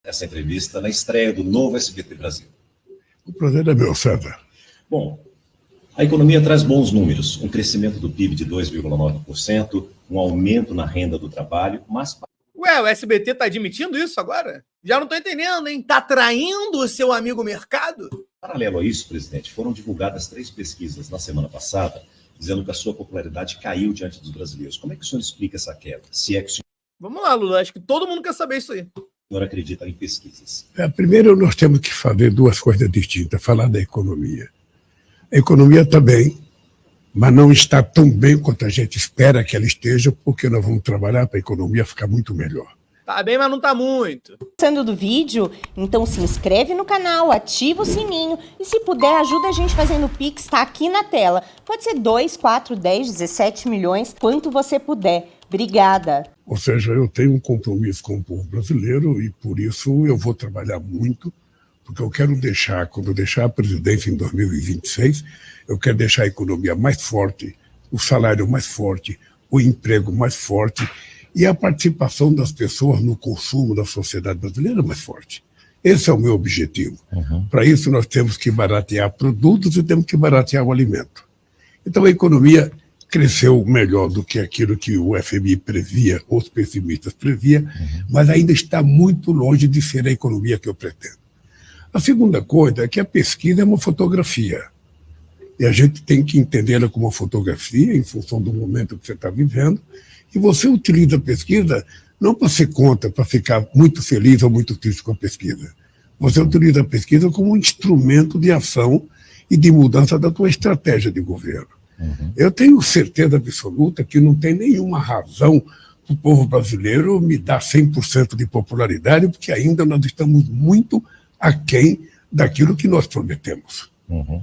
essa entrevista na estreia do novo SBT Brasil. O prazer é meu, César. Bom, a economia traz bons números, um crescimento do PIB de 2,9%, um aumento na renda do trabalho, mas... Ué, o SBT tá admitindo isso agora? Já não tô entendendo, hein? Tá traindo o seu amigo mercado? Paralelo a isso, presidente, foram divulgadas 3 pesquisas na semana passada, dizendo que a sua popularidade caiu diante dos brasileiros. Como é que o senhor explica essa queda? Se é que o senhor... Vamos lá, Lula, acho que todo mundo quer saber isso aí. O senhor acredita em pesquisas? Primeiro, nós temos que fazer 2 coisas distintas, falar da economia. A economia está bem, mas não está tão bem quanto a gente espera que ela esteja, porque nós vamos trabalhar para a economia ficar muito melhor. Tá bem, mas não tá muito. Gostando do vídeo? Então se inscreve no canal, ativa o sininho e se puder ajuda a gente fazendo o Pix, tá aqui na tela. Pode ser 2, 4, 10, 17 milhões, quanto você puder. Obrigada. Ou seja, eu tenho um compromisso com o povo brasileiro e por isso eu vou trabalhar muito, porque eu quero deixar, quando eu deixar a presidência em 2026, eu quero deixar a economia mais forte, o salário mais forte, o emprego mais forte e a participação das pessoas no consumo da sociedade brasileira mais forte. Esse é o meu objetivo. Para isso nós temos que baratear produtos e temos que baratear o alimento. Então a economia cresceu melhor do que aquilo que o FMI previa, os pessimistas previam, mas ainda está muito longe de ser a economia que eu pretendo. A segunda coisa é que a pesquisa é uma fotografia. E a gente tem que entendê-la como uma fotografia em função do momento que você está vivendo. E você utiliza a pesquisa não para ser contra, para ficar muito feliz ou muito triste com a pesquisa. Você utiliza a pesquisa como um instrumento de ação e de mudança da tua estratégia de governo. Eu tenho certeza absoluta que não tem nenhuma razão para o povo brasileiro me dar 100% de popularidade, porque ainda nós estamos muito aquém daquilo que nós prometemos.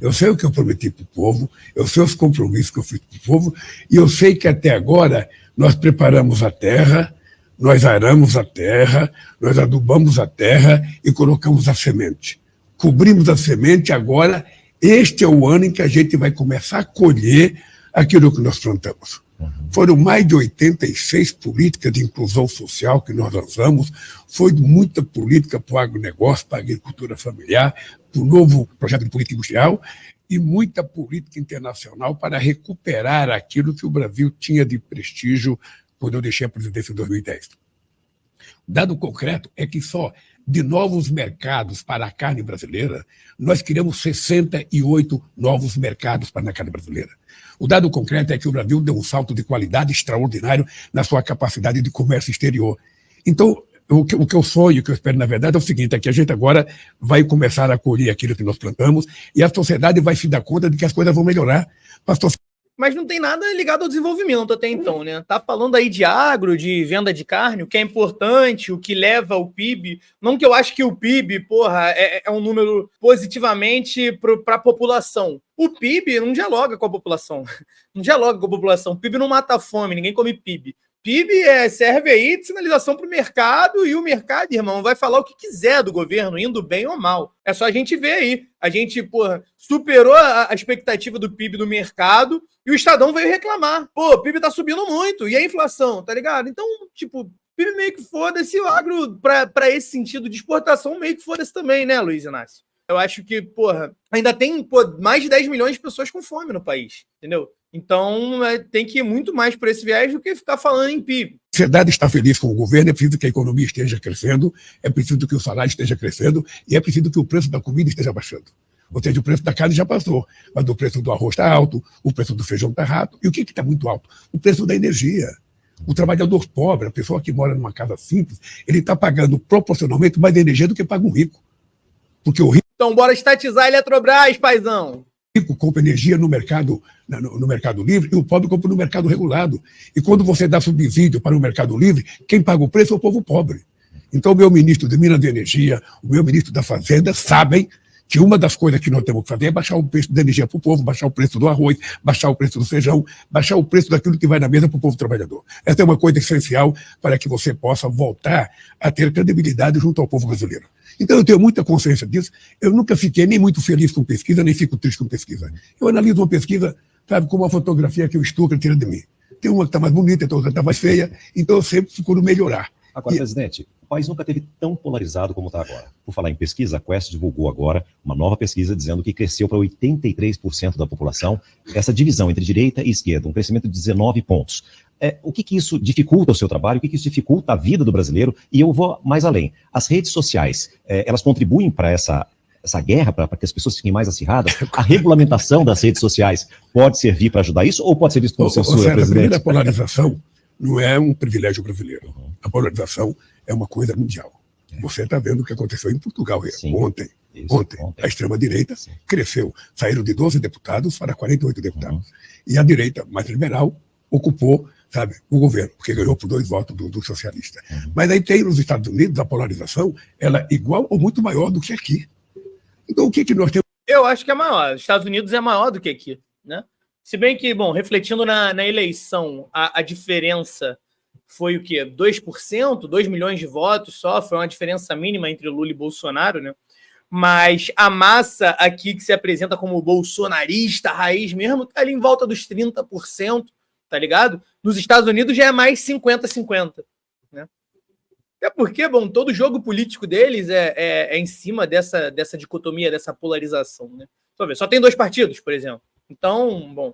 Eu sei o que eu prometi para o povo, eu sei os compromissos que eu fiz para o povo, e eu sei que até agora nós preparamos a terra, nós aramos a terra, nós adubamos a terra e colocamos a semente. Cobrimos a semente, agora este é o ano em que a gente vai começar a colher aquilo que nós plantamos. Foram mais de 86 políticas de inclusão social que nós lançamos, foi muita política para o agronegócio, para a agricultura familiar, para o novo projeto de política industrial e muita política internacional para recuperar aquilo que o Brasil tinha de prestígio quando eu deixei a presidência em 2010. O dado concreto é que só de novos mercados para a carne brasileira, nós criamos 68 novos mercados para a carne brasileira. O dado concreto é que o Brasil deu um salto de qualidade extraordinário na sua capacidade de comércio exterior. Então, o que eu sonho, o que eu espero, na verdade, é o seguinte, é que a gente agora vai começar a colher aquilo que nós plantamos e a sociedade vai se dar conta de que as coisas vão melhorar. Mas não tem nada ligado ao desenvolvimento até então, né? Tá falando aí de agro, de venda de carne, o que é importante, o que leva ao PIB. Não que eu acho que o PIB, porra, é um número positivamente para a população. O PIB não dialoga com a população. Não dialoga com a população. O PIB não mata a fome, ninguém come PIB. PIB serve aí de sinalização para o mercado, e o mercado, irmão, vai falar o que quiser do governo, indo bem ou mal. É só a gente ver aí. A gente, porra, superou a expectativa do PIB do mercado e o Estadão veio reclamar. Pô, o PIB tá subindo muito, e a inflação, tá ligado? Então, tipo, PIB meio que foda-se, o agro, para esse sentido de exportação, meio que foda-se também, né, Luiz Inácio? Eu acho que, porra, ainda tem mais de 10 milhões de pessoas com fome no país, entendeu? Então, tem que ir muito mais por esse viés do que ficar falando em PIB. A sociedade está feliz com o governo, é preciso que a economia esteja crescendo, é preciso que o salário esteja crescendo e é preciso que o preço da comida esteja baixando. Ou seja, o preço da carne já passou, mas o preço do arroz está alto, o preço do feijão está alto. E o que está muito alto? O preço da energia. O trabalhador pobre, a pessoa que mora numa casa simples, ele está pagando proporcionalmente mais energia do que paga um rico. Porque o rico... Então, bora estatizar a Eletrobras, paizão. O rico compra energia no mercado livre e o pobre compra no mercado regulado. E quando você dá subsídio para o mercado livre, quem paga o preço é o povo pobre. Então, o meu ministro de Minas e Energia, o meu ministro da Fazenda sabem que uma das coisas que nós temos que fazer é baixar o preço da energia para o povo, baixar o preço do arroz, baixar o preço do feijão, baixar o preço daquilo que vai na mesa para o povo trabalhador. Essa é uma coisa essencial para que você possa voltar a ter credibilidade junto ao povo brasileiro. Então, eu tenho muita consciência disso. Eu nunca fiquei nem muito feliz com pesquisa, nem fico triste com pesquisa. Eu analiso uma pesquisa, sabe, como uma fotografia que o Stucker tira de mim. Tem uma que está mais bonita, tem outra que está mais feia, então eu sempre procuro melhorar. Agora, presidente, o país nunca teve tão polarizado como está agora. Por falar em pesquisa, a Quest divulgou agora uma nova pesquisa dizendo que cresceu para 83% da população essa divisão entre direita e esquerda, um crescimento de 19 pontos. O que isso dificulta o seu trabalho, o que isso dificulta a vida do brasileiro? E eu vou mais além. As redes sociais, elas contribuem para essa guerra, para que as pessoas fiquem mais acirradas? A regulamentação das redes sociais pode servir para ajudar isso ou pode ser visto como censura, presidente? A primeira polarização não é um privilégio brasileiro. A polarização é uma coisa mundial. Você está vendo o que aconteceu em Portugal ontem. Ontem, a extrema-direita cresceu. Saíram de 12 deputados para 48 deputados. E a direita mais liberal ocupou, sabe, o governo, porque ganhou por 2 votos do socialista. Mas aí tem nos Estados Unidos a polarização, ela é igual ou muito maior do que aqui. Então o que nós temos? Eu acho que é maior. Os Estados Unidos é maior do que aqui, né? Se bem que, bom, refletindo na eleição, a diferença foi o quê? 2%, 2 milhões de votos só, foi uma diferença mínima entre Lula e Bolsonaro, né? Mas a massa aqui que se apresenta como bolsonarista, raiz mesmo, tá ali em volta dos 30%, tá ligado? Nos Estados Unidos já é mais 50-50, né? É porque, bom, todo jogo político deles é em cima dessa dicotomia, dessa polarização, né? Só tem 2 partidos, por exemplo. Então, bom,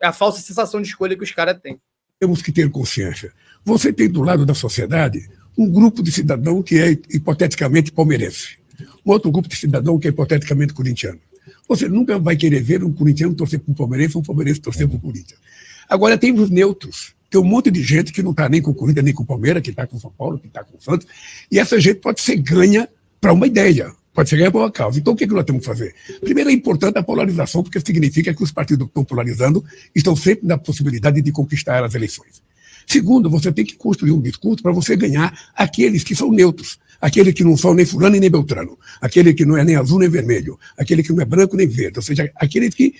é a falsa sensação de escolha que os caras têm. Temos que ter consciência. Você tem do lado da sociedade um grupo de cidadão que é hipoteticamente palmeirense. Um outro grupo de cidadão que é hipoteticamente corintiano. Você nunca vai querer ver um corintiano torcer para um palmeirense torcer para o Corinthians. Agora tem os neutros. Tem um monte de gente que não está nem com o Corinthians, nem com o Palmeiras, que está com o São Paulo, que está com o Santos. E essa gente pode ser ganha para uma ideia. Pode ser ganha para uma causa. Então, o que nós temos que fazer? Primeiro, é importante a polarização, porque significa que os partidos que estão polarizando estão sempre na possibilidade de conquistar as eleições. Segundo, você tem que construir um discurso para você ganhar aqueles que são neutros, aqueles que não são nem fulano e nem beltrano, aquele que não é nem azul nem vermelho, aquele que não é branco nem verde, ou seja, aqueles que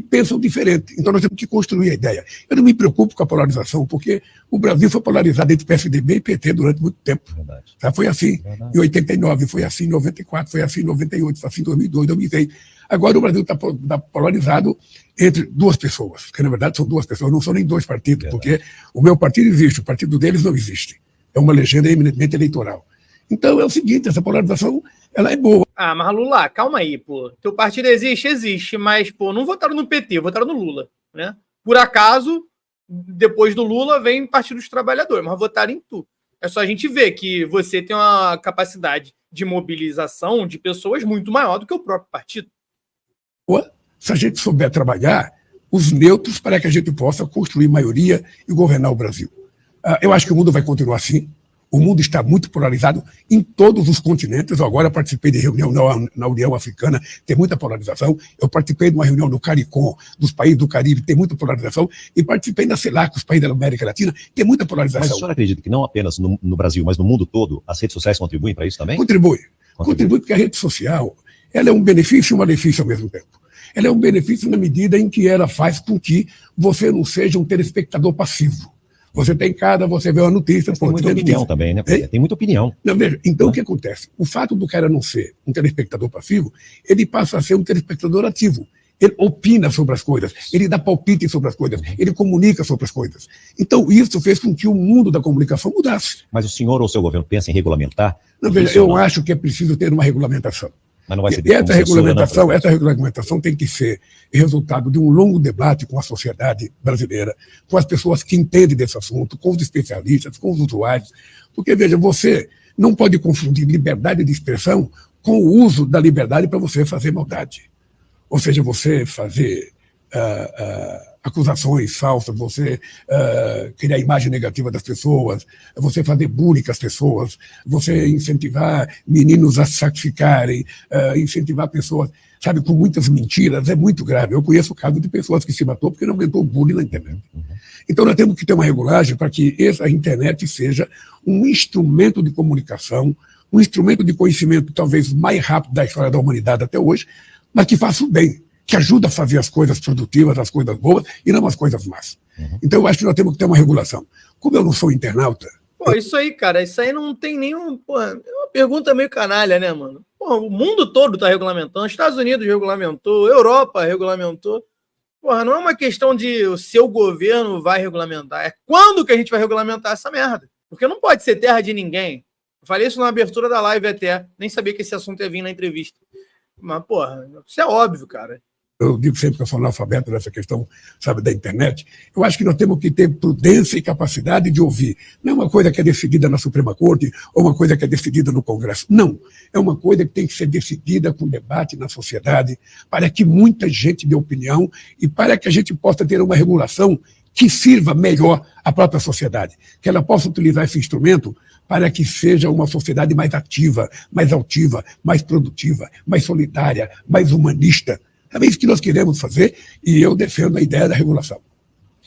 pensam diferente. Então nós temos que construir a ideia. Eu não me preocupo com a polarização, porque o Brasil foi polarizado entre PSDB e PT durante muito tempo. Tá? Foi assim em 89, foi assim em 94, foi assim em 98, foi assim em 2002, 2006. Agora o Brasil está polarizado entre 2 pessoas, que na verdade são 2 pessoas, não são nem 2 partidos, porque o meu partido existe, o partido deles não existe. É uma legenda eminentemente eleitoral. Então é o seguinte, essa polarização, ela é boa. Mas Lula, calma aí, pô. Teu partido existe, mas, pô, não votaram no PT, votaram no Lula, né? Por acaso, depois do Lula, vem Partido dos Trabalhadores, mas votaram em tu. É só a gente ver que você tem uma capacidade de mobilização de pessoas muito maior do que o próprio partido. Se a gente souber trabalhar os neutros para que a gente possa construir maioria e governar o Brasil. Eu acho que o mundo vai continuar assim. O mundo está muito polarizado em todos os continentes. Eu agora participei de reunião na União Africana, tem muita polarização. Eu participei de uma reunião no CARICOM, dos países do Caribe, tem muita polarização. E participei na CELAC, os países da América Latina, tem muita polarização. Mas o senhor acredita que não apenas no Brasil, mas no mundo todo, as redes sociais contribuem para isso também? Contribui porque a rede social, ela é um benefício e um malefício ao mesmo tempo. Ela é um benefício na medida em que ela faz com que você não seja um telespectador passivo. Você tem cada, você vê uma notícia... Tem muita opinião também, né? Tem muita opinião. Não, veja, então o que acontece? O fato do cara não ser um telespectador passivo, ele passa a ser um telespectador ativo. Ele opina sobre as coisas, ele dá palpite sobre as coisas, ele comunica sobre as coisas. Então isso fez com que o mundo da comunicação mudasse. Mas o senhor ou o seu governo pensa em regulamentar? Não, veja, eu acho que é preciso ter uma regulamentação. Mas não vai ser essa regulamentação tem que ser resultado de um longo debate com a sociedade brasileira, com as pessoas que entendem desse assunto, com os especialistas, com os usuários. Porque, veja, você não pode confundir liberdade de expressão com o uso da liberdade para você fazer maldade. Ou seja, você fazer acusações falsas, você criar a imagem negativa das pessoas, você fazer bullying com as pessoas, você incentivar meninos a se sacrificarem, incentivar pessoas, sabe, com muitas mentiras, é muito grave. Eu conheço o caso de pessoas que se matou porque não aguentou bullying na internet. Então nós temos que ter uma regulagem para que a internet seja um instrumento de comunicação, um instrumento de conhecimento talvez mais rápido da história da humanidade até hoje, mas que faça o bem, que ajuda a fazer as coisas produtivas, as coisas boas, e não as coisas más. Então eu acho que nós temos que ter uma regulação. Como eu não sou internauta... Pô, isso aí, cara, isso aí não tem nenhum... Pô, é uma pergunta meio canalha, né, mano? Pô, o mundo todo tá regulamentando, Estados Unidos regulamentou, Europa regulamentou. Porra, não é uma questão de o seu governo vai regulamentar, é quando que a gente vai regulamentar essa merda. Porque não pode ser terra de ninguém. Eu falei isso na abertura da live até. Nem sabia que esse assunto ia vir na entrevista. Mas, porra, isso é óbvio, cara. Eu digo sempre que eu sou analfabeto nessa questão, sabe, da internet. Eu acho que nós temos que ter prudência e capacidade de ouvir. Não é uma coisa que é decidida na Suprema Corte ou uma coisa que é decidida no Congresso. Não. É uma coisa que tem que ser decidida com debate na sociedade, para que muita gente dê opinião e para que a gente possa ter uma regulação que sirva melhor à própria sociedade. Que ela possa utilizar esse instrumento para que seja uma sociedade mais ativa, mais altiva, mais produtiva, mais solidária, mais humanista. É isso que nós queremos fazer e eu defendo a ideia da regulação.